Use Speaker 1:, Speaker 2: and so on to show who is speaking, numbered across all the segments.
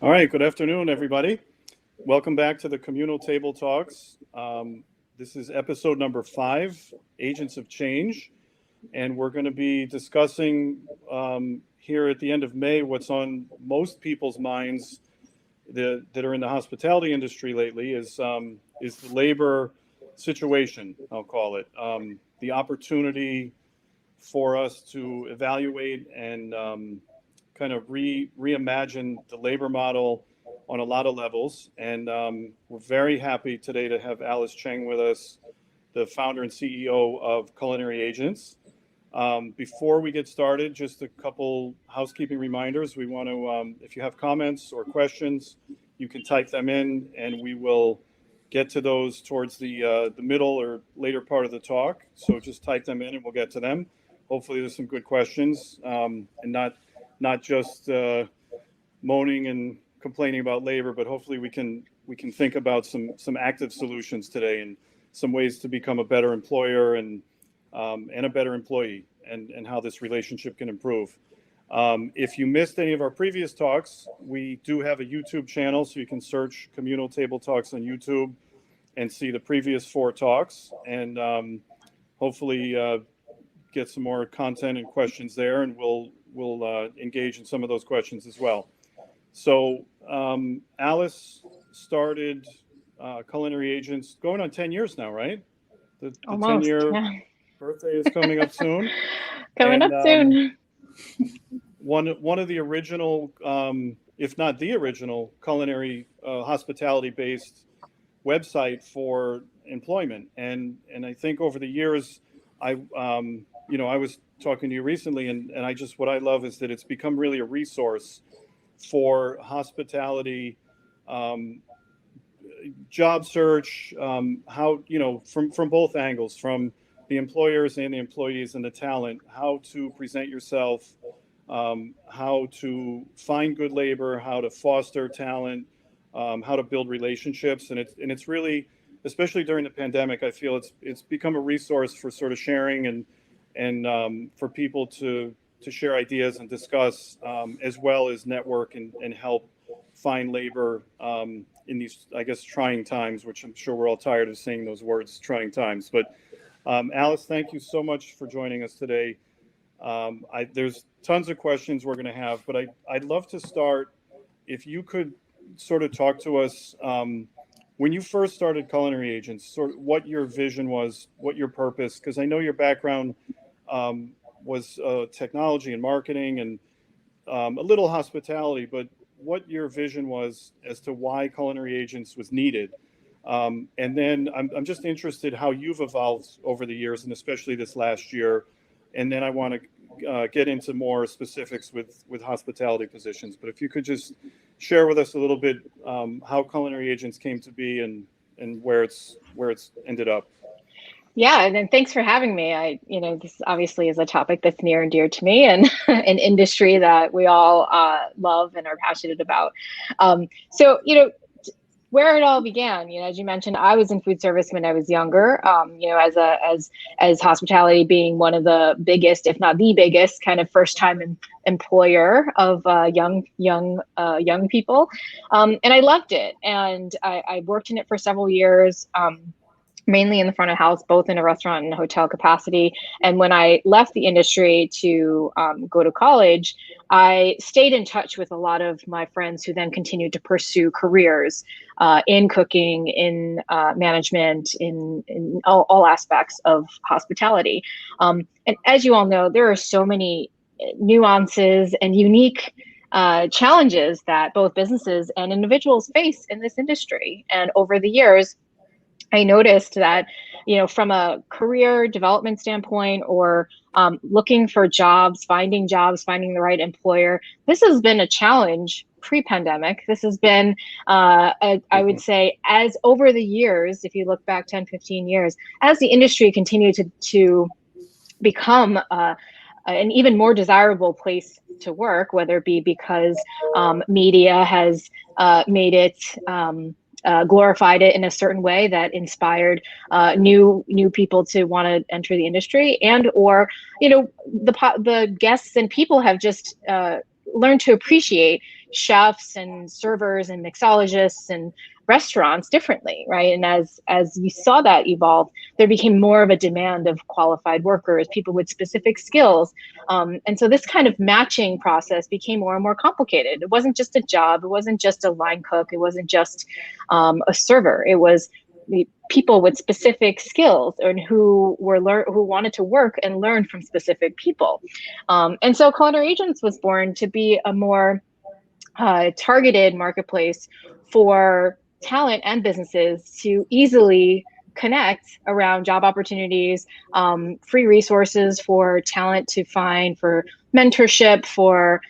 Speaker 1: All right, good afternoon, everybody. Welcome back to the Communal Table Talks. This is episode number 5, Agents of Change, and we're going to be discussing here at the end of May what's on most people's minds that are in the hospitality industry lately is the labor situation, I'll call it. The opportunity for us to evaluate and kind of reimagine the labor model on a lot of levels. And we're very happy today to have Alice Cheng with us, the founder and CEO of Culinary Agents. Before we get started, just a couple housekeeping reminders. We want to, if you have comments or questions, you can type them in, and we will get to those towards the middle or later part of the talk. So just type them in, and we'll get to them. Hopefully, there's some good questions, and not just moaning and complaining about labor, but hopefully we can think about some active solutions today and some ways to become a better employer and a better employee, and how this relationship can improve. If you missed any of our previous talks, we do have a YouTube channel, so you can search Communal Table Talks on YouTube and see the previous 4 talks, and hopefully get some more content and questions there, and we'll engage in some of those questions as well. So Alice started Culinary Agents going on 10 years now, right? The
Speaker 2: Almost,
Speaker 1: 10-year
Speaker 2: yeah.
Speaker 1: birthday is coming up soon.
Speaker 2: Coming
Speaker 1: And
Speaker 2: up soon.
Speaker 1: one of the original, if not the original, culinary hospitality-based website for employment. And I think over the years, I was talking to you recently, and what I love is that it's become really a resource for hospitality, job search, how, from both angles, from the employers and the employees and the talent, how to present yourself, how to find good labor, how to foster talent, how to build relationships. And it's really, especially during the pandemic, I feel it's become a resource for sort of sharing and for people to share ideas and discuss, as well as network and help find labor in these, I guess, trying times, which I'm sure we're all tired of saying those words, trying times. But Alice, thank you so much for joining us today. There's tons of questions we're going to have, but I'd love to start, if you could sort of talk to us, when you first started Culinary Agents, sort of what your vision was, what your purpose, because I know your background was technology and marketing and a little hospitality, but what your vision was as to why Culinary Agents was needed. And then I'm just interested how you've evolved over the years, and especially this last year. And then I want to get into more specifics with hospitality positions. But if you could just share with us a little bit how Culinary Agents came to be and where it's ended up.
Speaker 2: Yeah, and then thanks for having me. This obviously is a topic that's near and dear to me, and an industry that we all love and are passionate about. So, where it all began, as you mentioned, I was in food service when I was younger. As hospitality being one of the biggest, if not the biggest, kind of first time employer of young people, and I loved it, and I worked in it for several years. Mainly in the front of house, both in a restaurant and hotel capacity. And when I left the industry to go to college, I stayed in touch with a lot of my friends who then continued to pursue careers in cooking, in management, in all aspects of hospitality. And as you all know, there are so many nuances and unique challenges that both businesses and individuals face in this industry. And over the years, I noticed that, from a career development standpoint, or looking for jobs, finding the right employer, this has been a challenge pre-pandemic. This has been, I would say, as over the years, if you look back 10, 15 years, as the industry continued to become an even more desirable place to work, whether it be because media has made it glorified it in a certain way that inspired new people to want to enter the industry, and the guests and people have just learned to appreciate chefs and servers and mixologists and restaurants differently, right? And as you saw that evolve, there became more of a demand of qualified workers, people with specific skills. And so this kind of matching process became more and more complicated. It wasn't just a job. It wasn't just a line cook. It wasn't just a server. It was the people with specific skills and who wanted to work and learn from specific people. And so Culinary Agents was born to be a more targeted marketplace for talent and businesses to easily connect around job opportunities, free resources for talent to find, for mentorship, for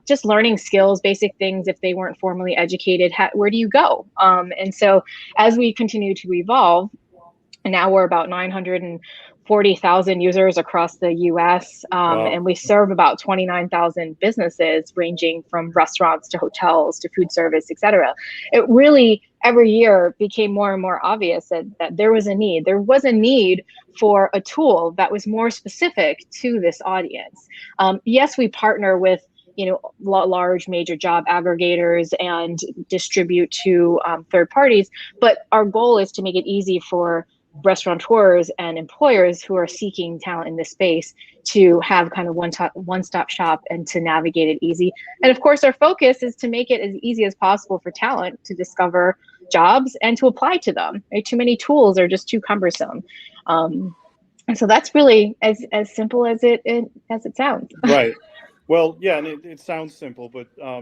Speaker 2: just learning skills, basic things if they weren't formally educated. Where do you go? And so as we continue to evolve, and now we're about 940,000 users across the US,
Speaker 1: Wow.
Speaker 2: and we serve about 29,000 businesses ranging from restaurants to hotels to food service, et cetera. It really, every year, became more and more obvious that there was a need. There was a need for a tool that was more specific to this audience. Yes, we partner with large major job aggregators and distribute to third parties, but our goal is to make it easy for restaurateurs and employers who are seeking talent in this space to have kind of one-stop shop and to navigate it easy. And of course, our focus is to make it as easy as possible for talent to discover jobs and to apply to them. Right? Too many tools are just too cumbersome. And so that's really as simple as it sounds.
Speaker 1: Right. Well, yeah, and it sounds simple, but we all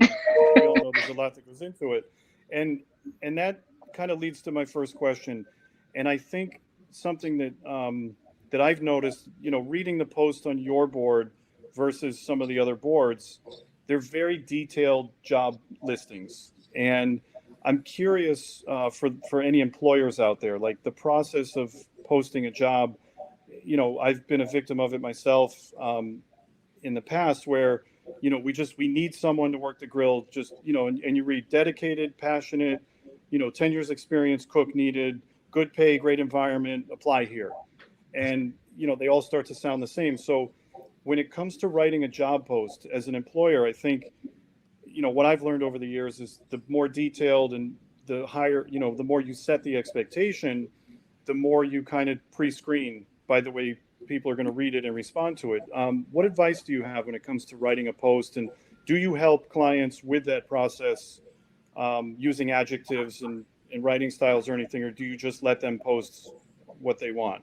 Speaker 1: know there's a lot that goes into it. And that kind of leads to my first question. And I think something that I've noticed, reading the post on your board versus some of the other boards, they're very detailed job listings. And I'm curious for any employers out there, like the process of posting a job. I've been a victim of it myself in the past, where we need someone to work the grill, just and you read dedicated, passionate, 10 years experience, cook needed, good pay, great environment, apply here. And, they all start to sound the same. So when it comes to writing a job post as an employer, I think, what I've learned over the years is the more detailed and the higher, the more you set the expectation, the more you kind of pre-screen by the way people are going to read it and respond to it. What advice do you have when it comes to writing a post? And do you help clients with that process using adjectives and writing styles or anything, or do you just let them post what they want?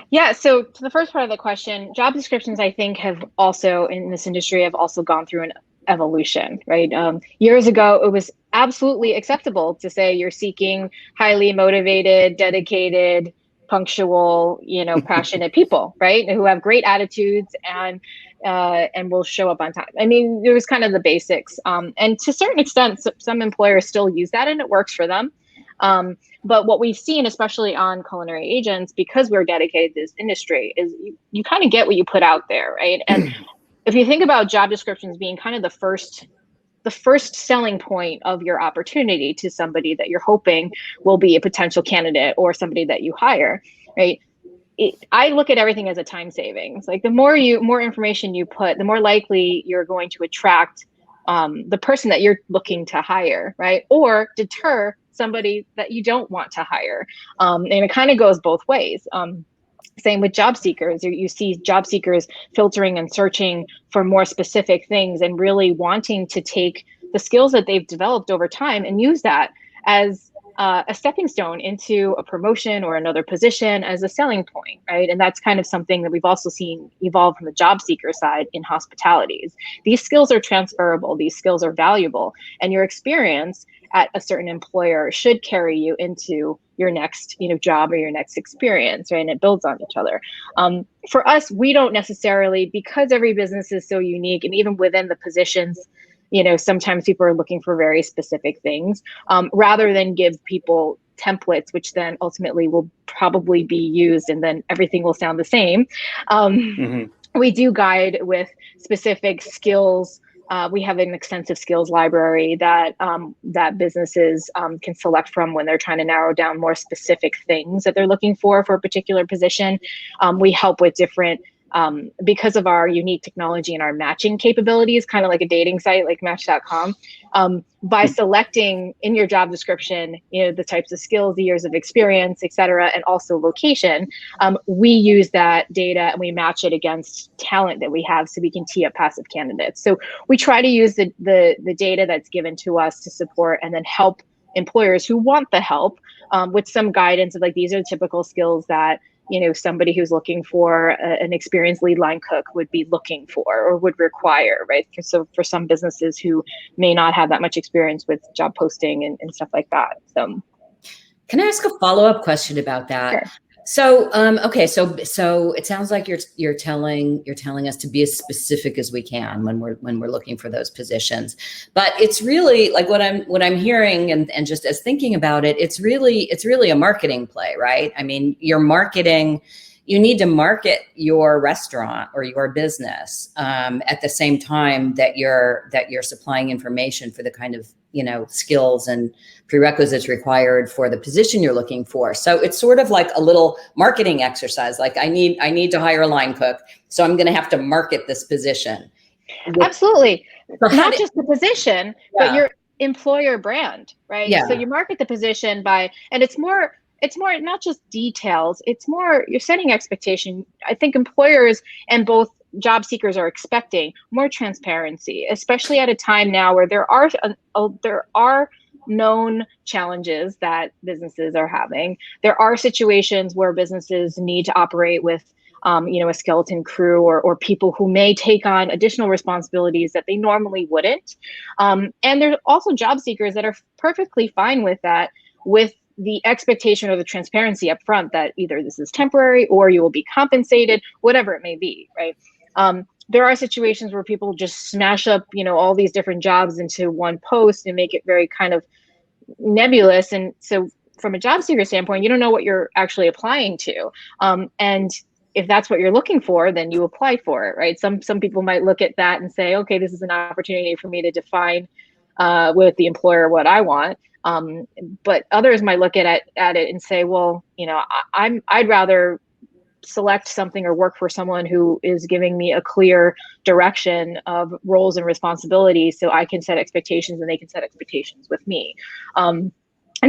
Speaker 2: Yeah, so to the first part of the question, job descriptions, I think, have also, in this industry, have also gone through an evolution, right? Years ago, it was absolutely acceptable to say you're seeking highly motivated, dedicated, punctual, passionate people, right? Who have great attitudes and will show up on time. I mean, it was kind of the basics. And to a certain extent, some employers still use that and it works for them. But what we've seen, especially on Culinary Agents, because we're dedicated to this industry, is you kind of get what you put out there, right? And if you think about job descriptions being kind of the first selling point of your opportunity to somebody that you're hoping will be a potential candidate or somebody that you hire, right? I look at everything as a time savings. Like the more information you put, the more likely you're going to attract the person that you're looking to hire, right? Or deter somebody that you don't want to hire. And it kind of goes both ways. Same with job seekers. You see job seekers filtering and searching for more specific things and really wanting to take the skills that they've developed over time and use that as a stepping stone into a promotion or another position as a selling point, right? And that's kind of something that we've also seen evolve from the job seeker side in hospitalities. These skills are transferable. These skills are valuable. And your experience at a certain employer should carry you into your next, job or your next experience, right? And it builds on each other. For us, we don't necessarily, because every business is so unique, and even within the positions, sometimes people are looking for very specific things, rather than give people templates, which then ultimately will probably be used and then everything will sound the same. We do guide with specific skills. We have an extensive skills library that businesses can select from when they're trying to narrow down more specific things that they're looking for a particular position. We help with different because of our unique technology and our matching capabilities, kind of like a dating site like Match.com, by selecting in your job description, the types of skills, the years of experience, et cetera, and also location, we use that data and we match it against talent that we have so we can tee up passive candidates. So we try to use the data that's given to us to support and then help employers who want the help with some guidance of like, these are the typical skills that somebody who's looking for an experienced lead line cook would be looking for or would require, right? So for some businesses who may not have that much experience with job posting and stuff like that. So,
Speaker 3: can I ask a follow-up question about that?
Speaker 2: Sure.
Speaker 3: So, okay, so it sounds like you're telling us to be as specific as we can when we're looking for those positions. But it's really like what I'm hearing and just as thinking about it, it's really a marketing play, right? I mean, you need to market your restaurant or your business at the same time that you're supplying information for the kind of skills and prerequisites required for the position you're looking for. So it's sort of like a little marketing exercise. Like I need to hire a line cook, so I'm going to have to market this position.
Speaker 2: Absolutely. Not just the position, but your employer brand, right?
Speaker 3: Yeah.
Speaker 2: So you market the position and it's more not just details, it's more you're setting expectation. I think employers and both job seekers are expecting more transparency, especially at a time now where there are known challenges that businesses are having. There are situations where businesses need to operate with a skeleton crew or people who may take on additional responsibilities that they normally wouldn't. And there's also job seekers that are perfectly fine with that, with the expectation or the transparency up front that either this is temporary or you will be compensated, whatever it may be, right? There are situations where people just smash up, all these different jobs into one post and make it very kind of nebulous. And so from a job seeker standpoint, you don't know what you're actually applying to. And if that's what you're looking for, then you apply for it, right? Some people might look at that and say, okay, this is an opportunity for me to define with the employer what I want. But others might look at it and say, well, I'd rather select something or work for someone who is giving me a clear direction of roles and responsibilities so I can set expectations and they can set expectations with me. And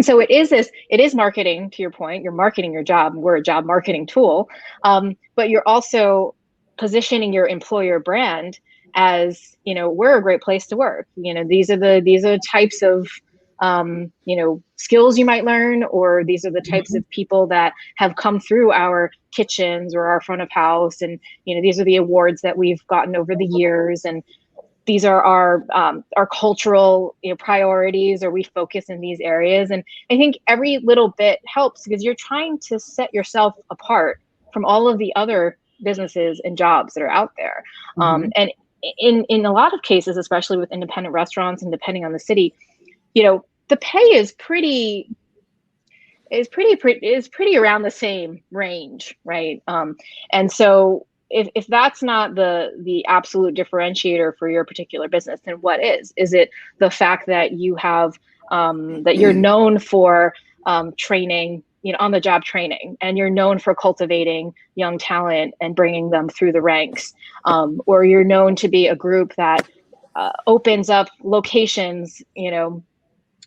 Speaker 2: so it is marketing, to your point. You're marketing your job. We're a job marketing tool, but you're also positioning your employer brand as, we're a great place to work. These are the types of skills you might learn, or these are the types of people that have come through our kitchens or our front of house. And, these are the awards that we've gotten over the years. And these are our cultural priorities, or we focus in these areas. And I think every little bit helps because you're trying to set yourself apart from all of the other businesses and jobs that are out there. And in a lot of cases, especially with independent restaurants and depending on the city, the pay is pretty around the same range, right? And so if that's not the absolute differentiator for your particular business, then what is? Is it the fact that you have that you're known for training, on the job training, and you're known for cultivating young talent and bringing them through the ranks, or you're known to be a group that opens up locations,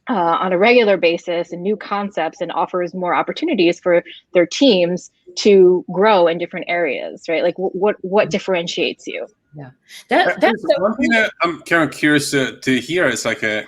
Speaker 2: on a regular basis and new concepts and offers more opportunities for their teams to grow in different areas, right? Like what differentiates you?
Speaker 3: Yeah, that's
Speaker 4: one thing that I'm kind of curious to hear is like in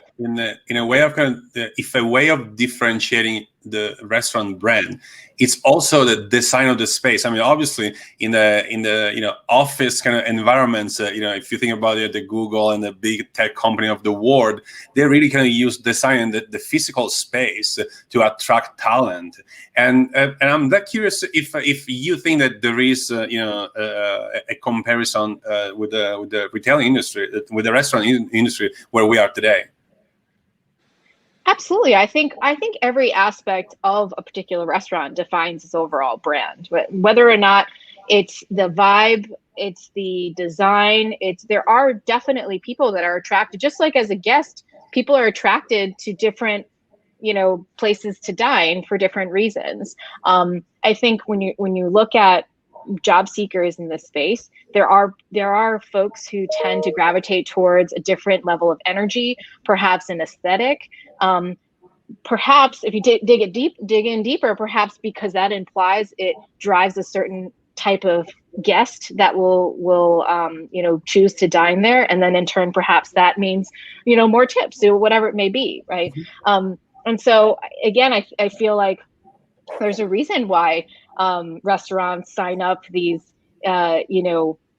Speaker 4: a way of if a way of differentiating the restaurant brand, it's also the design of the space. I mean, obviously in the office kind of environments, if you think about it, the Google and the big tech company of the world, they really kind of use design the physical space to attract talent. And I'm that curious if you think that there is a comparison with the retailing industry, with the restaurant industry where we are today.
Speaker 2: Absolutely. I think every aspect of a particular restaurant defines its overall brand, whether or not it's the vibe, it's the design, there are definitely people that are attracted, just like as a guest, people are attracted to different, places to dine for different reasons. I think when you look at, job seekers in this space, there are folks who tend to gravitate towards a different level of energy, perhaps an aesthetic. Perhaps if you dig in deeper, perhaps because that implies it drives a certain type of guest that will choose to dine there, and then in turn perhaps that means more tips or whatever it may be, right? And so again, I feel like there's a reason why restaurants sign up these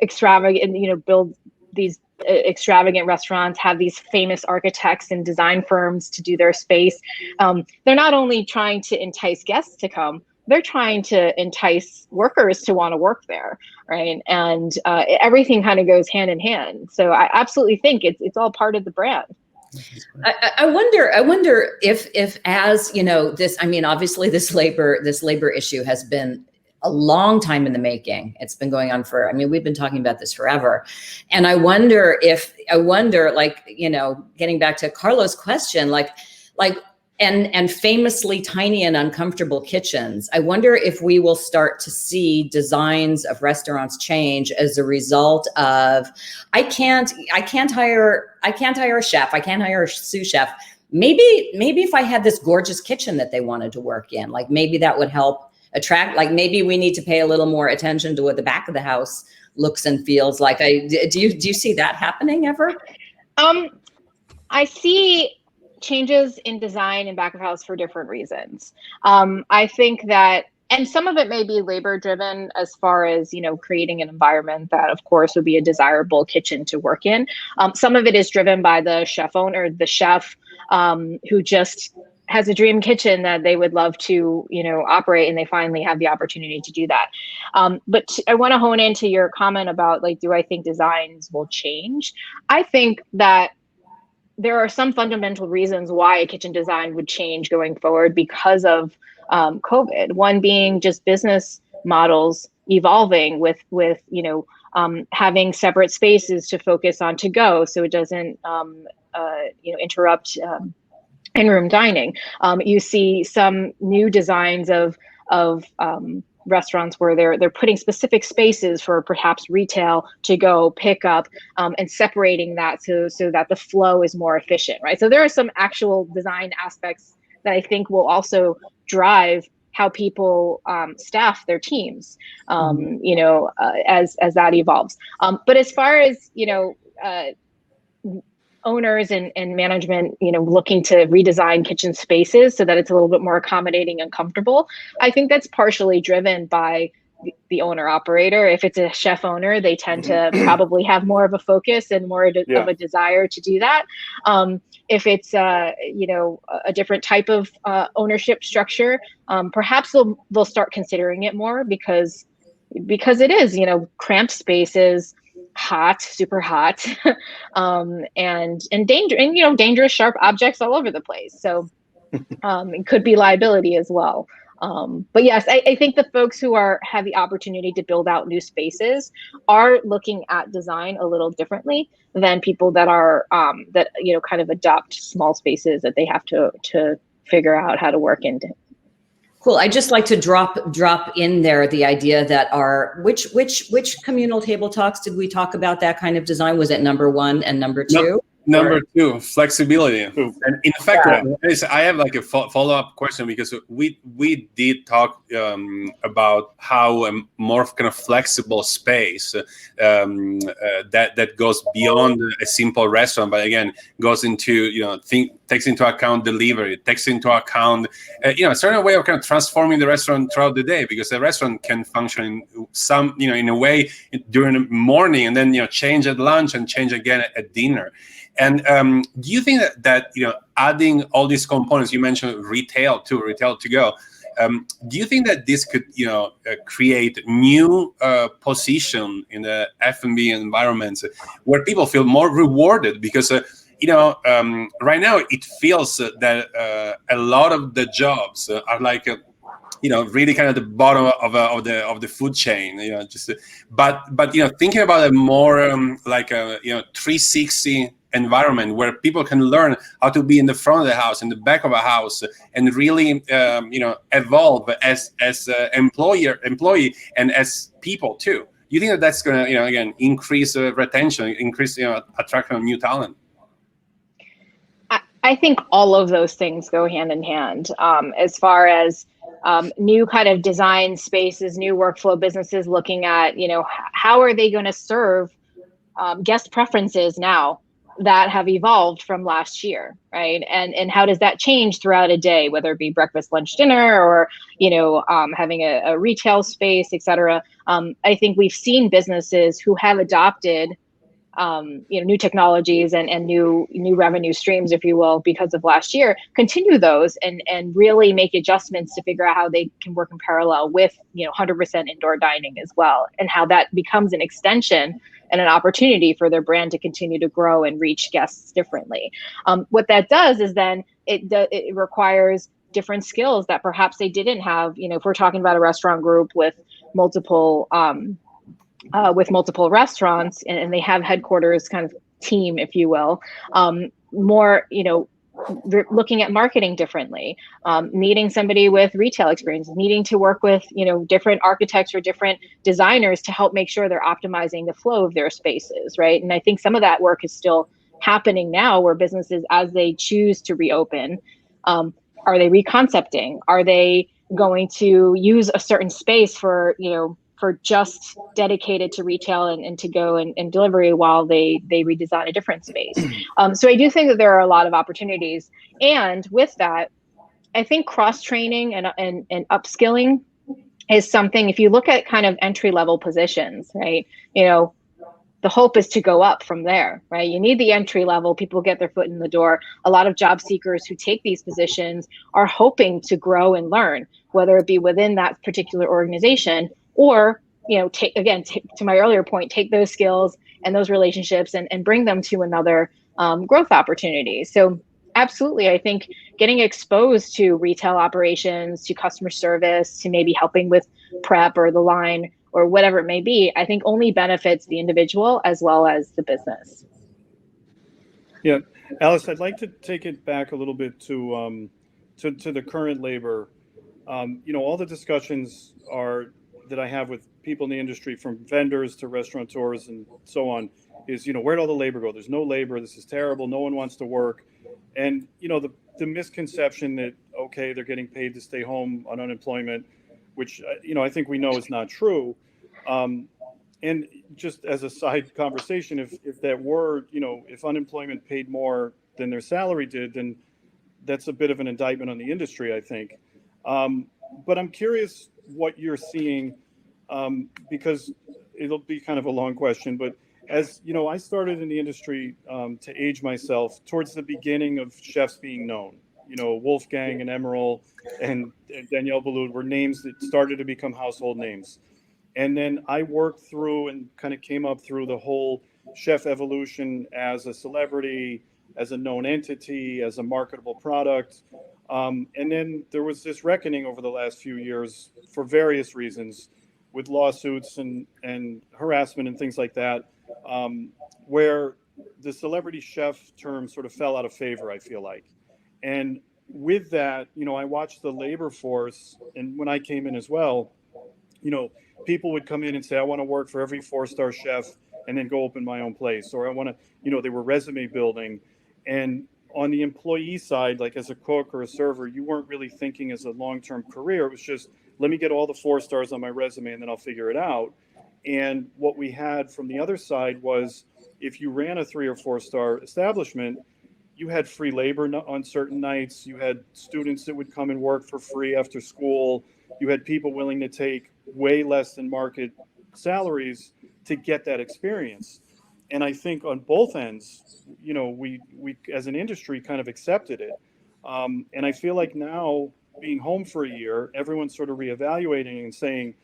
Speaker 2: extravagant, build these extravagant restaurants, have these famous architects and design firms to do their space. They're not only trying to entice guests to come, they're trying to entice workers to want to work there, right? And everything kind of goes hand in hand. So I absolutely think it's all part of the brand.
Speaker 3: I wonder if as this, I mean, obviously this labor issue has been a long time in the making. It's been going on we've been talking about this forever. And I wonder, getting back to Carlos' question, and famously tiny and uncomfortable kitchens, I wonder if we will start to see designs of restaurants change as a result of, I can't hire a chef, I can't hire a sous chef. Maybe if I had this gorgeous kitchen that they wanted to work in, maybe that would help attract, maybe we need to pay a little more attention to what the back of the house looks and feels like. Do you see that happening ever?
Speaker 2: I see changes in design and back of house for different reasons. I think that, and some of it may be labor driven as far as, creating an environment that of course would be a desirable kitchen to work in. Some of it is driven by the chef owner, the chef who just has a dream kitchen that they would love to, operate, and they finally have the opportunity to do that. But I want to hone into your comment about do I think designs will change? I think that there are some fundamental reasons why a kitchen design would change going forward because of COVID. One being just business models evolving with having separate spaces to focus on to go, so it doesn't interrupt in-room dining. You see some new designs of restaurants where they're putting specific spaces for perhaps retail, to go, pick up, and separating that so that the flow is more efficient, right? So there are some actual design aspects that I think will also drive how people staff their teams, as that evolves. But as far as owners and management, looking to redesign kitchen spaces so that it's a little bit more accommodating and comfortable, I think that's partially driven by the owner operator. If it's a chef owner, they tend to probably have more of a focus and more of a desire to do that. If it's a different type of ownership structure, perhaps they'll start considering it more because it is, cramped spaces, hot, super hot, and dangerous, sharp objects all over the place. So it could be liability as well. But yes, I think the folks who have the opportunity to build out new spaces are looking at design a little differently than people that are kind of adopt small spaces that they have to figure out how to work in.
Speaker 3: Cool. I just like to drop in there the idea that which communal table talks did we talk about that kind of design? Was it number 1 and number 2?
Speaker 4: Number 2, flexibility. And in fact, I have a follow-up question, because we did talk about how a more kind of flexible space that goes beyond a simple restaurant, but again goes into takes into account delivery, takes into account a certain way of kind of transforming the restaurant throughout the day, because the restaurant can function in a way during the morning, and then change at lunch and change again at dinner. And do you think that adding all these components, you mentioned retail to go, do you think that this could create new position in the F&B environments where people feel more rewarded? Because right now it feels that a lot of the jobs are really kind of the bottom of the food chain, but thinking about a more 360 environment where people can learn how to be in the front of the house, in the back of a house, and really evolve as employee and as people too. You think that that's going to again increase retention, increase attraction of new talent?
Speaker 2: I think all of those things go hand in hand. As far as new kind of design spaces, new workflow businesses looking at, how are they going to serve guest preferences now that have evolved from last year, right? And how does that change throughout a day, whether it be breakfast, lunch, dinner, or having a retail space, et cetera. I think we've seen businesses who have adopted new technologies and new revenue streams, if you will, because of last year, continue those and really make adjustments to figure out how they can work in parallel with 100% indoor dining as well, and how that becomes an extension and an opportunity for their brand to continue to grow and reach guests differently. What that does is then it requires different skills that perhaps they didn't have. If we're talking about a restaurant group with multiple restaurants and they have headquarters kind of team, if you will, more, looking at marketing differently, needing somebody with retail experience, needing to work with, different architects or different designers to help make sure they're optimizing the flow of their spaces, right? And I think some of that work is still happening now, where businesses, as they choose to reopen, are they reconcepting? Are they going to use a certain space for just dedicated to retail and to go and delivery while they redesign a different space. So I do think that there are a lot of opportunities. And with that, I think cross-training and upskilling is something, if you look at kind of entry-level positions, right? The hope is to go up from there, right? You need the entry level, people get their foot in the door. A lot of job seekers who take these positions are hoping to grow and learn, whether it be within that particular organization or, to my earlier point, take those skills and those relationships and bring them to another growth opportunity. So absolutely, I think getting exposed to retail operations, to customer service, to maybe helping with prep or the line or whatever it may be, I think only benefits the individual as well as the business.
Speaker 1: Yeah, Alice, I'd like to take it back a little bit to the current labor. All the discussions that I have with people in the industry, from vendors to restaurateurs and so on, is, where'd all the labor go? There's no labor. This is terrible. No one wants to work. And, the misconception that, okay, they're getting paid to stay home on unemployment, which, I think we know is not true. And just as a side conversation, if that were, if unemployment paid more than their salary did, then that's a bit of an indictment on the industry, I think. But I'm curious what you're seeing, because it'll be kind of a long question, but as I started in the industry to age myself towards the beginning of chefs being known. Wolfgang and Emerald and Danielle Boulud were names that started to become household names. And then I worked through and kind of came up through the whole chef evolution as a celebrity, as a known entity, as a marketable product. And then there was this reckoning over the last few years for various reasons, with lawsuits and harassment and things like that, where the celebrity chef term sort of fell out of favor, I feel like. And with that, I watched the labor force, and when I came in as well, people would come in and say, I want to work for every 4-star chef and then go open my own place. Or I want to, they were resume building. And on the employee side, like as a cook or a server, you weren't really thinking as a long-term career. It was just, let me get all the 4 stars on my resume and then I'll figure it out. And what we had from the other side was, if you ran a 3 or 4-star establishment, you had free labor on certain nights. You had students that would come and work for free after school. You had people willing to take way less than market salaries to get that experience. And I think on both ends, we as an industry kind of accepted it. And I feel like now, being home for a year, everyone's sort of reevaluating and saying,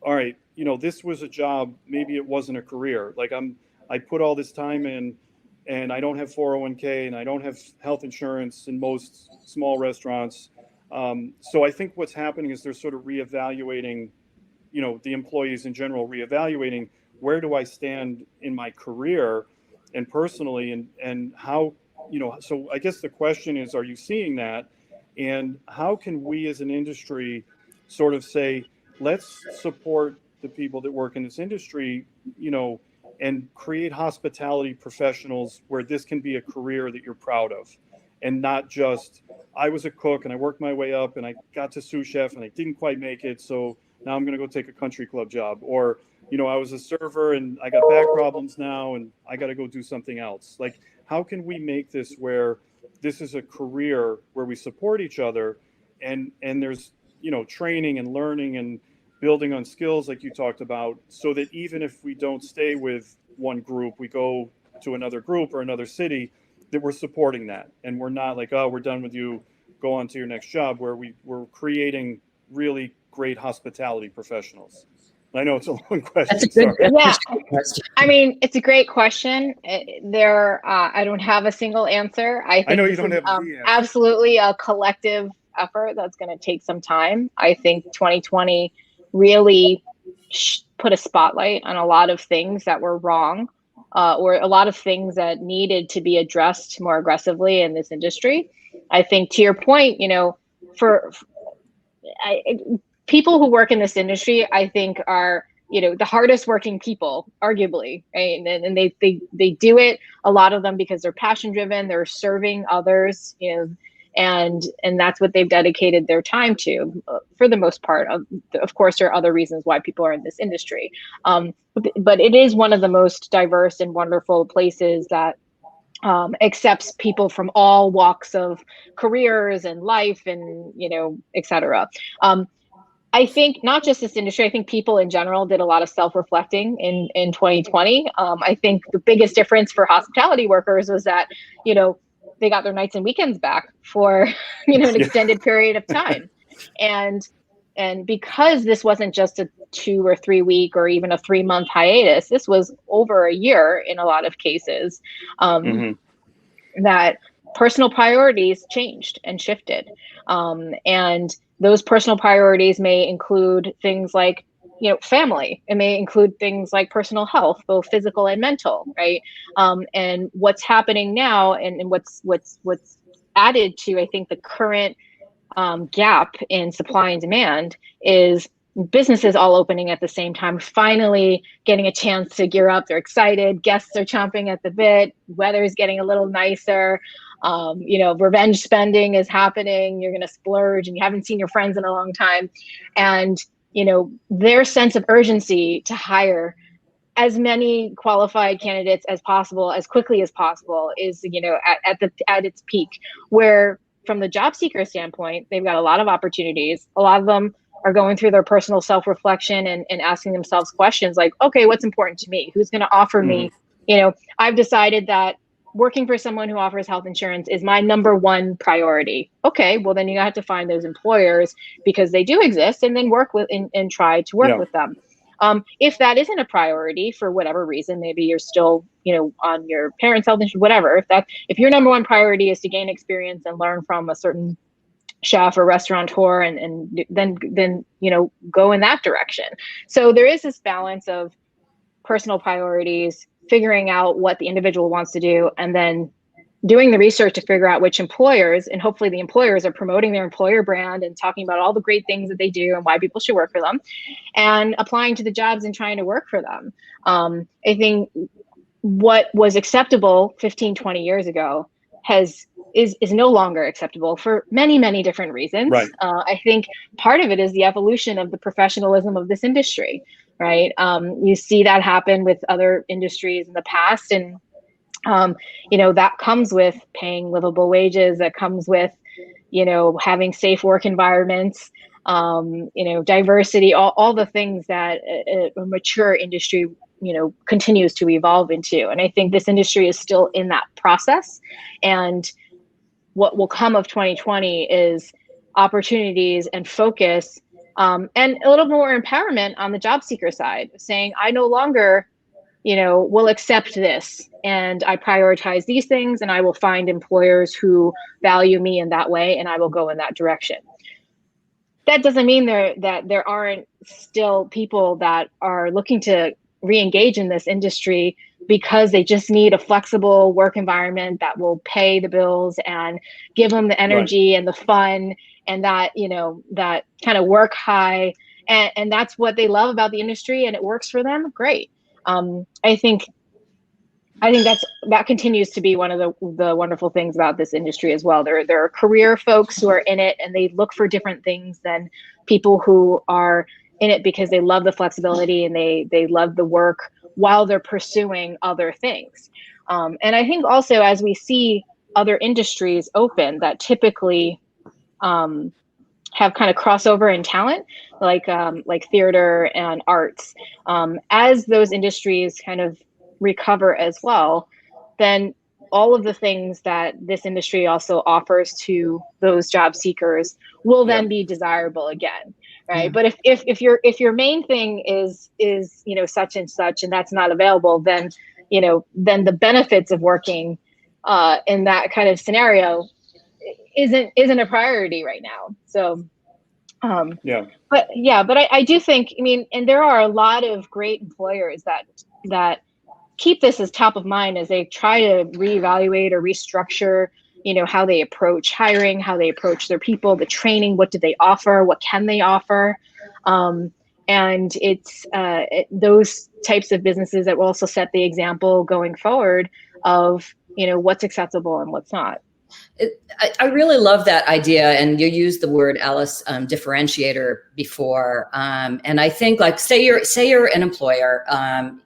Speaker 1: all right, this was a job, maybe it wasn't a career. Like I put all this time in, and I don't have 401k and I don't have health insurance in most small restaurants. So I think what's happening is they're sort of reevaluating, the employees in general, reevaluating, where do I stand in my career? and personally, and how, so I guess the question is, are you seeing that? And how can we as an industry sort of say, let's support the people that work in this industry, and create hospitality professionals where this can be a career that you're proud of, and not just, I was a cook and I worked my way up and I got to sous chef and I didn't quite make it, so now I'm going to go take a country club job. Or, I was a server and I got back problems now and I got to go do something else. Like, how can we make this where this is a career where we support each other, and there's, training and learning and building on skills like you talked about, so that even if we don't stay with one group, we go to another group or another city, that we're supporting that. And we're not like, oh, we're done with you, go on to your next job, where we're creating really great hospitality professionals. I know it's a long question.
Speaker 3: That's a good
Speaker 2: question. I mean, it's a great question. I don't have a single answer. I think
Speaker 1: know you don't have the answer.
Speaker 2: Absolutely a collective effort that's going to take some time. I think 2020 really put a spotlight on a lot of things that were wrong, or a lot of things that needed to be addressed more aggressively in this industry. I think, to your point, people who work in this industry, I think, are, the hardest working people, arguably, right? And they do it, a lot of them, because they're passion driven, they're serving others, and that's what they've dedicated their time to, for the most part. Of course, there are other reasons why people are in this industry, but it is one of the most diverse and wonderful places that accepts people from all walks of careers and life, and et cetera. I think not just this industry, I think people in general did a lot of self-reflecting in 2020. I think the biggest difference for hospitality workers was that, they got their nights and weekends back for, an extended period of time. And because this wasn't just a 2 or 3 week or even a 3-month hiatus, this was over a year in a lot of cases, that personal priorities changed and shifted. And those personal priorities may include things like, family. It may include things like personal health, both physical and mental, right? And what's happening now, and what's added to, I think, the current gap in supply and demand, is businesses all opening at the same time, finally getting a chance to gear up. They're excited. Guests are chomping at the bit. Weather is getting a little nicer. Revenge spending is happening. You're going to splurge, and you haven't seen your friends in a long time. And, their sense of urgency to hire as many qualified candidates as possible, as quickly as possible, is, at its peak, where from the job seeker standpoint, they've got a lot of opportunities. A lot of them are going through their personal self-reflection and asking themselves questions like, okay, what's important to me? Who's going to offer me? I've decided that working for someone who offers health insurance is my number one priority. Okay, well, then you have to find those employers, because they do exist, and then work with and try to work with them. If that isn't a priority for whatever reason, maybe you're still, on your parents' health insurance, whatever. If your number one priority is to gain experience and learn from a certain chef or restaurateur, and then go in that direction. So there is this balance of personal priorities, figuring out what the individual wants to do, and then doing the research to figure out which employers, and hopefully the employers are promoting their employer brand and talking about all the great things that they do and why people should work for them, and applying to the jobs and trying to work for them. I think what was acceptable 15, 20 years ago is no longer acceptable for many, many different reasons.
Speaker 1: Right.
Speaker 2: I think part of it is the evolution of the professionalism of this industry, right? You see that happen with other industries in the past, and that comes with paying livable wages, that comes with, having safe work environments, diversity, all the things that a mature industry, continues to evolve into. And I think this industry is still in that process. And what will come of 2020 is opportunities and focus, and a little more empowerment on the job seeker side, saying, I no longer, will accept this, and I prioritize these things, and I will find employers who value me in that way, and I will go in that direction. That doesn't mean that there aren't still people that are looking to re-engage in this industry because they just need a flexible work environment that will pay the bills and give them the energy and the fun and that, that kind of work high. And that's what they love about the industry and it works for them. Great. I think that continues to be one of the wonderful things about this industry as well. There are career folks who are in it and they look for different things than people who are in it because they love the flexibility and they love the work while they're pursuing other things. And I think also as we see other industries open that typically have kind of crossover in talent, like theater and arts, as those industries kind of recover as well, then all of the things that this industry also offers to those job seekers will then be desirable again, right? But if your main thing is such and such and that's not available, then then the benefits of working in that kind of scenario isn't a priority right now. So but I do think, and there are a lot of great employers that keep this as top of mind as they try to reevaluate or restructure, how they approach hiring, how they approach their people, the training, what do they offer, what can they offer? And it's those types of businesses that will also set the example going forward of, what's acceptable and what's not.
Speaker 3: I really love that idea. And you used the word, Alice, differentiator before. And I think say you're an employer,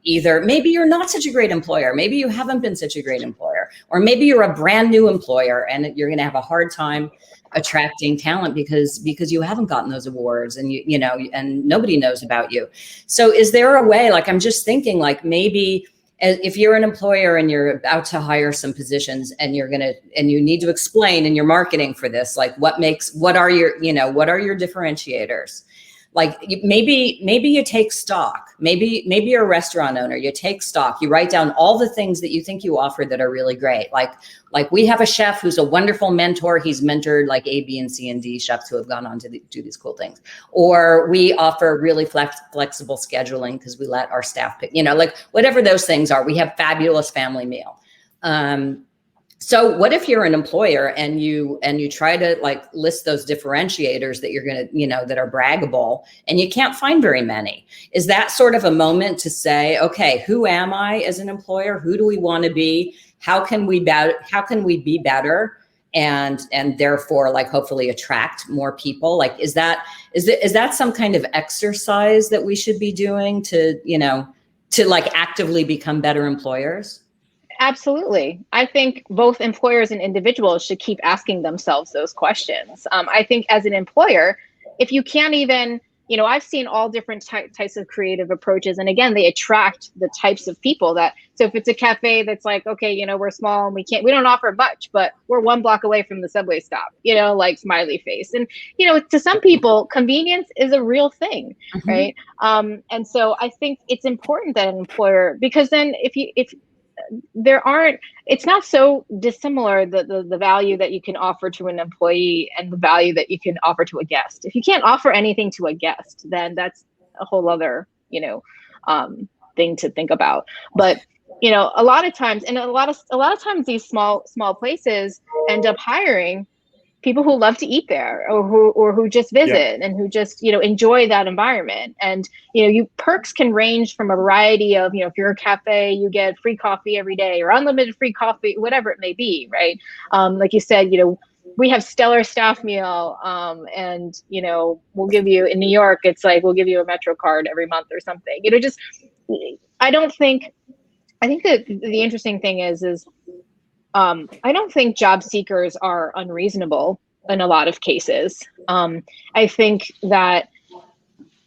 Speaker 3: either maybe you're not such a great employer, maybe you haven't been such a great employer, or maybe you're a brand new employer and you're going to have a hard time attracting talent because you haven't gotten those awards and and nobody knows about you. So is there a way, I'm just thinking maybe if you're an employer and you're about to hire some positions and you need to explain in your marketing for this, what are your differentiators? Maybe you take stock, maybe you're a restaurant owner, you take stock, you write down all the things that you think you offer that are really great. Like we have a chef who's a wonderful mentor. He's mentored A, B, and C, and D chefs who have gone on to do these cool things. Or we offer really flexible scheduling because we let our staff pick, whatever those things are. We have fabulous family meal. So what if you're an employer and you try to list those differentiators that you're going to, that are braggable and you can't find very many? Is that sort of a moment to say, okay, who am I as an employer? Who do we want to be? How can we be better? And therefore hopefully attract more people? Is that some kind of exercise that we should be doing to actively become better employers?
Speaker 2: Absolutely. I think both employers and individuals should keep asking themselves those questions. I think as an employer, if you can't even, I've seen all different types of creative approaches. And again, they attract the types of people so if it's a cafe that's okay, we're small and we don't offer much, but we're 1 block away from the subway stop, smiley face. And, to some people, convenience is a real thing, right? And so I think it's important that an employer, because then it's not so dissimilar, the value that you can offer to an employee and the value that you can offer to a guest. If you can't offer anything to a guest, then that's a whole other thing to think about. But a lot of times these small places end up hiring people who love to eat there or who just visit and who just, enjoy that environment. And, perks can range from a variety of, if you're a cafe, you get free coffee every day or unlimited free coffee, whatever it may be. Right. Like you said, we have stellar staff meal and, we'll give you in New York, it's we'll give you a Metro card every month or something, I think that the interesting thing is I don't think job seekers are unreasonable in a lot of cases. I think that,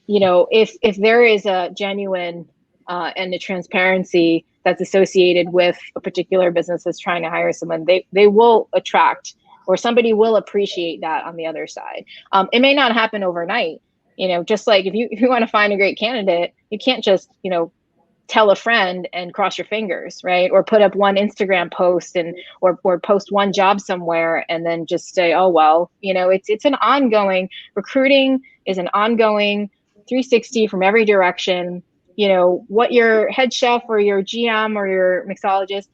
Speaker 2: if there is a genuine and a transparency that's associated with a particular business that's trying to hire someone, they will attract, or somebody will appreciate that on the other side. It may not happen overnight, just like if you want to find a great candidate, you can't just, tell a friend and cross your fingers, right? Or put up one Instagram post or post one job somewhere and then just say, oh, well, it's an ongoing, recruiting is an ongoing 360 from every direction. what your head chef or your GM or your mixologist,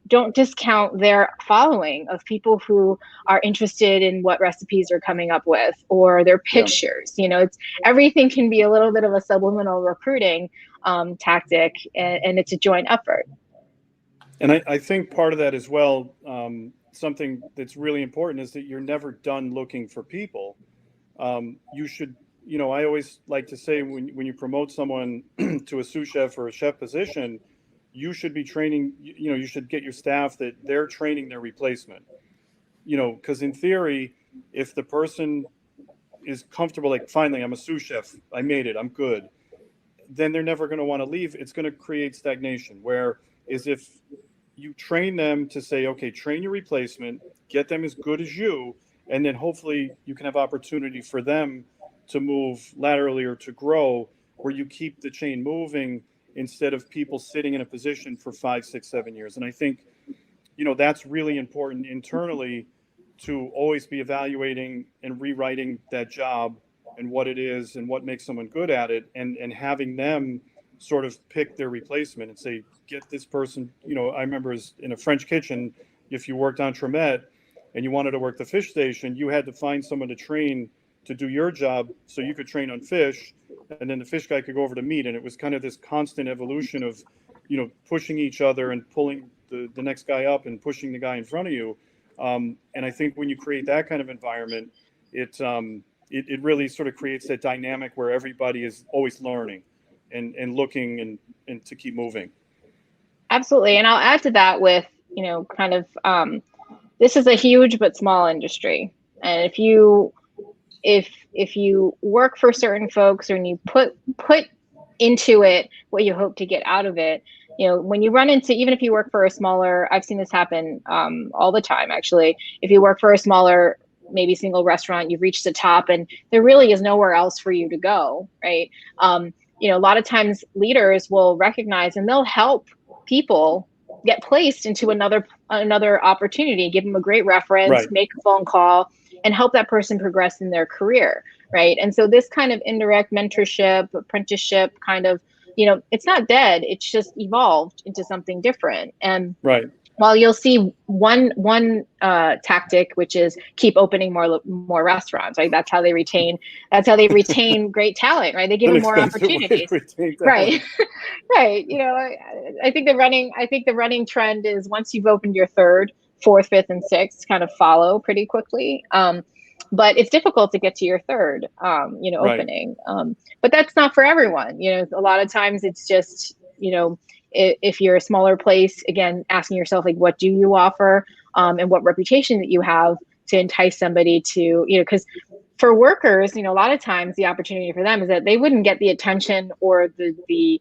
Speaker 2: don't discount their following of people who are interested in what recipes are coming up with, or their pictures. It's everything can be a little bit of a subliminal recruiting tactic, and it's a joint effort.
Speaker 1: And I think part of that as well, something that's really important is that you're never done looking for people. You should, I always like to say when you promote someone to a sous chef or a chef position, you should be training, you should get your staff that they're training their replacement, because in theory, if the person is comfortable, like, finally, I'm a sous chef, I made it, I'm good, then they're never going to want to leave. It's going to create stagnation. Whereas if you train them to say, okay, train your replacement, get them as good as you, and then hopefully you can have opportunity for them to move laterally or to grow, where you keep the chain moving instead of people sitting in a position for 5, 6, 7 years. And I think, that's really important internally, to always be evaluating and rewriting that job and what it is and what makes someone good at it, and having them sort of pick their replacement and say, get this person. I remember in a French kitchen, if you worked on Tremet and you wanted to work the fish station, you had to find someone to train to do your job so you could train on fish, and then the fish guy could go over to meat. And it was kind of this constant evolution of, pushing each other and pulling the next guy up and pushing the guy in front of you. And I think when you create that kind of environment, it really sort of creates that dynamic where everybody is always learning and looking and to keep moving.
Speaker 2: Absolutely. And I'll add to that with, this is a huge but small industry. And if you work for certain folks, or you put into it what you hope to get out of it, when you run into, even if you work for a smaller, I've seen this happen all the time, actually. If you work for a smaller, maybe single restaurant, you've reached the top and there really is nowhere else for you to go, right? A lot of times leaders will recognize and they'll help people get placed into another opportunity, give them a great reference,
Speaker 1: right,
Speaker 2: make a phone call, and help that person progress in their career, right? And so this kind of indirect mentorship, apprenticeship kind of, it's not dead, it's just evolved into something different. And
Speaker 1: right,
Speaker 2: while you'll see one tactic, which is keep opening more restaurants, right? That's how they retain great talent, right? They give them more opportunities, right? Right. I think the running trend is, once you've opened your third, fourth, fifth, and sixth, kind of follow pretty quickly. But it's difficult to get to your third, opening. But that's not for everyone. A lot of times it's just, if you're a smaller place, again, asking yourself, like, what do you offer, and what reputation that you have to entice somebody to, because for workers, a lot of times the opportunity for them is that they wouldn't get the attention or the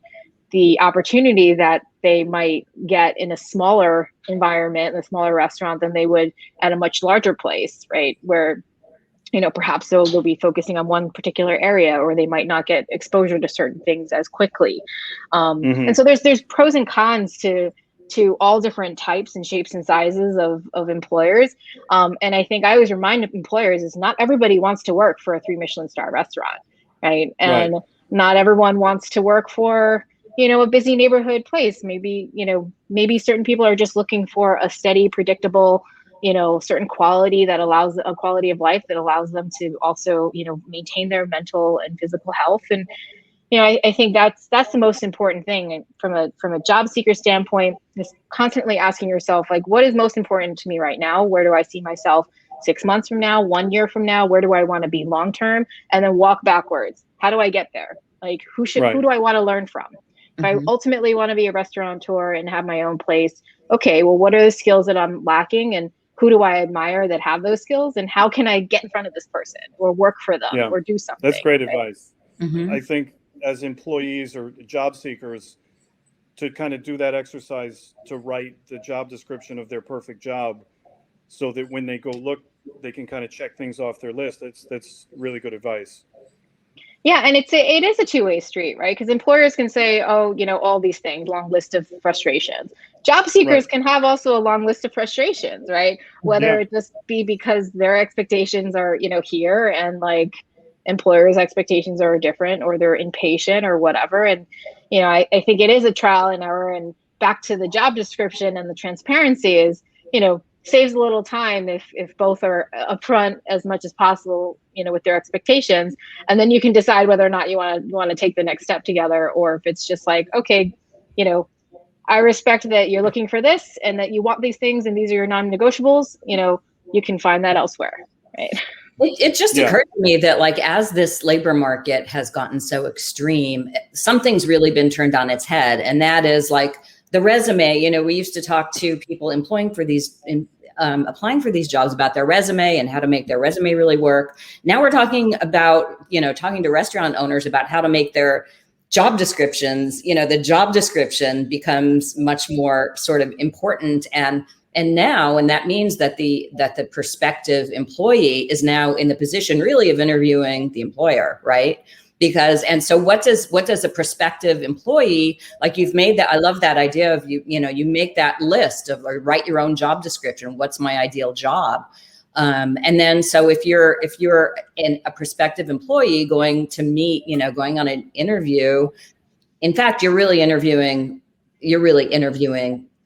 Speaker 2: opportunity that they might get in a smaller environment, in a smaller restaurant, than they would at a much larger place, right? Where, perhaps they'll be focusing on one particular area, or they might not get exposure to certain things as quickly. And so there's pros and cons to all different types and shapes and sizes of employers. And I think I always remind employers is not everybody wants to work for a 3 Michelin star restaurant, right? And not everyone wants to work for, a busy neighborhood place. Maybe certain people are just looking for a steady, predictable, certain quality that allows a quality of life that allows them to also, maintain their mental and physical health. And, I think that's the most important thing. And from a job seeker standpoint, just constantly asking yourself, like, what is most important to me right now? Where do I see myself 6 months from now, 1 year from now? Where do I want to be long-term? And then walk backwards. How do I get there? Like, who do I want to learn from? If I ultimately want to be a restaurateur and have my own place, okay, well, what are the skills that I'm lacking, and who do I admire that have those skills, and how can I get in front of this person or work for them or do something?
Speaker 1: That's great
Speaker 2: right?
Speaker 1: advice. I think as employees or job seekers, to kind of do that exercise, to write the job description of their perfect job, so that when they go look, they can kind of check things off their list. That's really good advice.
Speaker 2: Yeah, and it is a two-way street, right? Because employers can say, oh, all these things, long list of frustrations. Job seekers can have also a long list of frustrations, right? Whether it just be because their expectations are, here, and like employers' expectations are different, or they're impatient or whatever. And, I think it is a trial and error, and back to the job description and the transparency is, saves a little time if both are upfront as much as possible, with their expectations, and then you can decide whether or not you want to take the next step together, or if it's just like, okay, I respect that you're looking for this and that you want these things and these are your non-negotiables, you can find that elsewhere, right?
Speaker 3: It just occurred to me that, like, as this labor market has gotten so extreme, something's really been turned on its head. And that is like the resume. We used to talk to people applying for these jobs about their resume and how to make their resume really work. Now we're talking about, talking to restaurant owners about how to make their job descriptions. The job description becomes much more sort of important, and that means that the prospective employee is now in the position really of interviewing the employer, right? So what does a prospective employee, like, you've made that, I love that idea of you make that list of, or write your own job description. What's my ideal job? And then, so if you're a prospective employee going to meet, going on an interview, in fact, you're really interviewing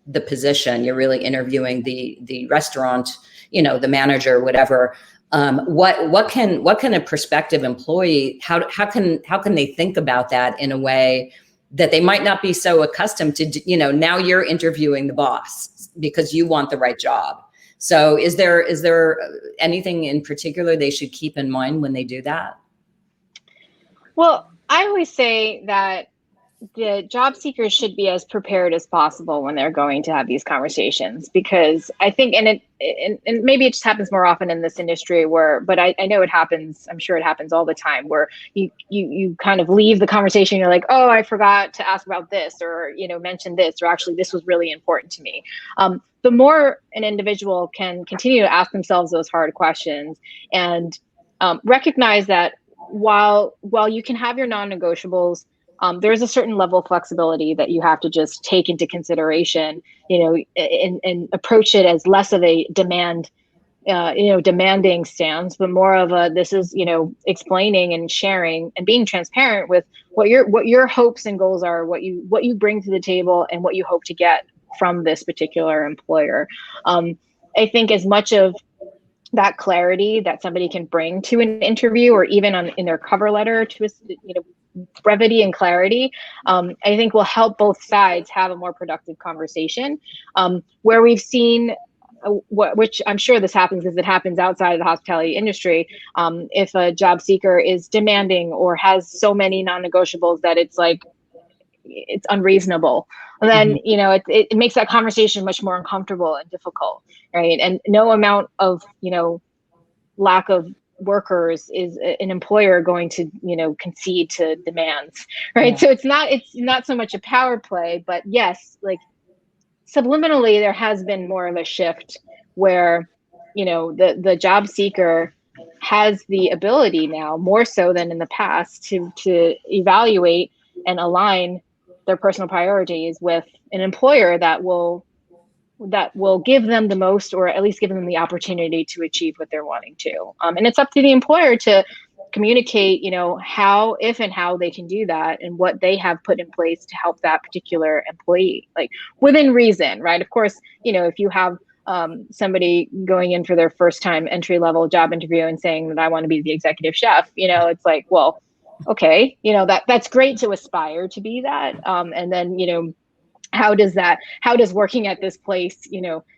Speaker 3: the position. You're really interviewing the restaurant, the manager, whatever. What can a prospective employee, how can they think about that in a way that they might not be so accustomed to? Now you're interviewing the boss because you want the right job. So is there anything in particular they should keep in mind when they do that?
Speaker 2: Well, I always say that the job seekers should be as prepared as possible when they're going to have these conversations, because I think, and maybe it just happens more often in this industry but I know it happens, I'm sure it happens all the time, where you kind of leave the conversation, you're like, oh, I forgot to ask about this, or, mention this, or actually this was really important to me. The more an individual can continue to ask themselves those hard questions and recognize that while you can have your non-negotiables, there's a certain level of flexibility that you have to just take into consideration, and approach it as less of a demanding stance, but more of a, this is, explaining and sharing and being transparent with what your hopes and goals are, what you bring to the table, and what you hope to get from this particular employer. I think as much of that clarity that somebody can bring to an interview, or even in their cover letter, to brevity and clarity, I think will help both sides have a more productive conversation. Where we've seen, which I'm sure this happens because it happens outside of the hospitality industry, if a job seeker is demanding or has so many non-negotiables that it's like, it's unreasonable, then it makes that conversation much more uncomfortable and difficult, right? And no amount of lack of workers is an employer going to concede to demands, right? So it's not so much a power play, but yes, like, subliminally there has been more of a shift where the job seeker has the ability now, more so than in the past, to evaluate and align their personal priorities with an employer that will give them the most, or at least give them the opportunity to achieve what they're wanting to. And it's up to the employer to communicate, how, if and how they can do that, and what they have put in place to help that particular employee, like, within reason, right? Of course, if you have somebody going in for their first time entry-level job interview and saying that I want to be the executive chef, it's like, well, okay, that's great to aspire to be that. And then, how does working at this place,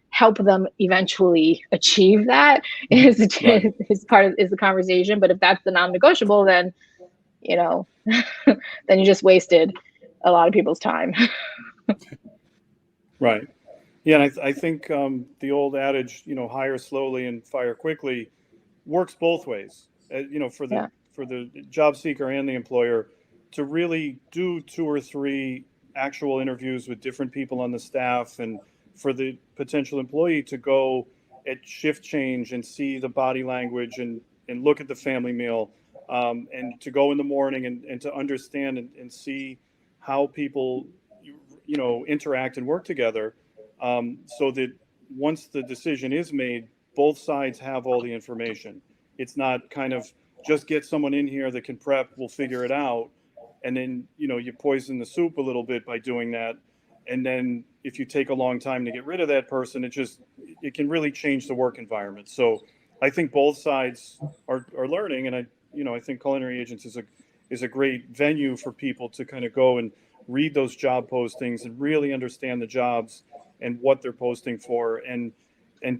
Speaker 2: help them eventually achieve that is the conversation. But if that's the non-negotiable, then, then you just wasted a lot of people's time.
Speaker 1: Right. Yeah. And I think the old adage, hire slowly and fire quickly, works both ways. For the job seeker and the employer to really do 2 or 3 actual interviews with different people on the staff, and for the potential employee to go at shift change and see the body language and look at the family meal, and to go in the morning and to understand and see how people interact and work together, so that once the decision is made, both sides have all the information. It's not kind of just get someone in here that can prep, we'll figure it out. and then, you know, you poison the soup a little bit by doing that. And then if you take a long time to get rid of that person, it can really change the work environment. So I think both sides are learning, and I think Culinary Agents is a great venue for people to kind of go and read those job postings and really understand the jobs and what they're posting for, and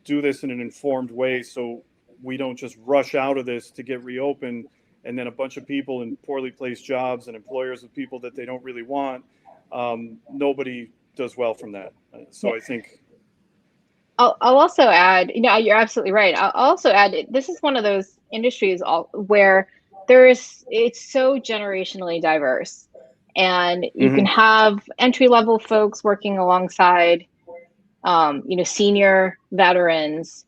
Speaker 1: do this in an informed way, so we don't just rush out of this to get reopened, and then a bunch of people in poorly placed jobs and employers with people that they don't really want. Nobody does well from that. So I think
Speaker 2: I'll also add, you're absolutely right. I'll also add, this is one of those industries where it's so generationally diverse, and you can have entry-level folks working alongside, senior veterans,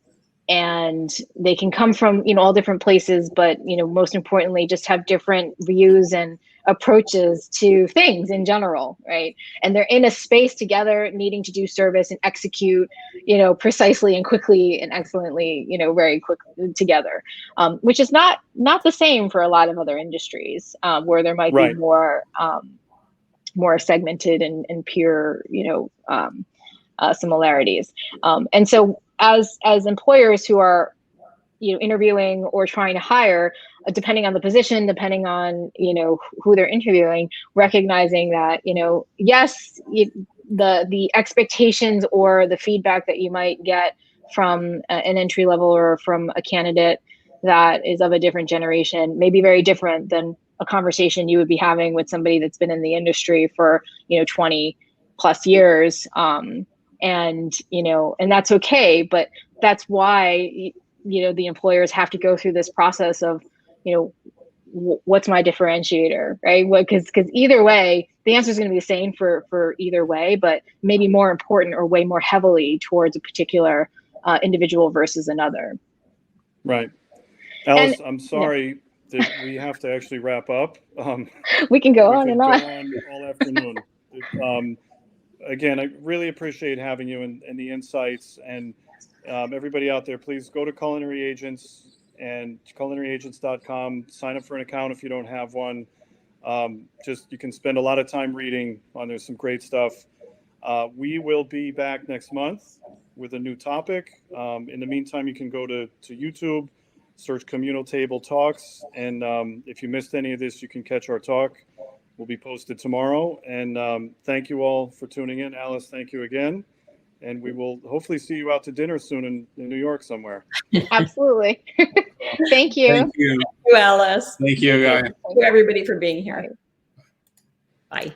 Speaker 2: and they can come from, all different places, but, most importantly, just have different views and approaches to things in general, right? And they're in a space together, needing to do service and execute, precisely and quickly and excellently, very quickly together, which is not the same for a lot of other industries, where there might be more segmented and pure, similarities. And so as employers who are, interviewing or trying to hire, depending on the position, depending on, who they're interviewing, recognizing that, yes, the expectations or the feedback that you might get from an entry level or from a candidate that is of a different generation may be very different than a conversation you would be having with somebody that's been in the industry for, 20 plus years. And that's okay, but that's why, the employers have to go through this process of, what's my differentiator, right? Because either way, the answer is going to be the same for either way, but maybe more important or way more heavily towards a particular individual versus another.
Speaker 1: Right. Alice, I'm sorry that we have to actually wrap up.
Speaker 2: We can go on and on.
Speaker 1: Go on all afternoon. Again, I really appreciate having you and the insights, and everybody out there, please go to Culinary Agents and culinaryagents.com. Sign up for an account if you don't have one. You can spend a lot of time reading on. There's some great stuff. We will be back next month with a new topic. In the meantime, you can go to YouTube, search Communal Table Talks, and if you missed any of this, you can catch our talk. Will be posted tomorrow. And thank you all for tuning in. Alice, thank you again. And we will hopefully see you out to dinner soon in New York somewhere.
Speaker 2: Absolutely. Thank you.
Speaker 4: Thank you.
Speaker 3: Thank you, Alice.
Speaker 4: Thank you, guys.
Speaker 3: Thank you, everybody, for being here. Bye.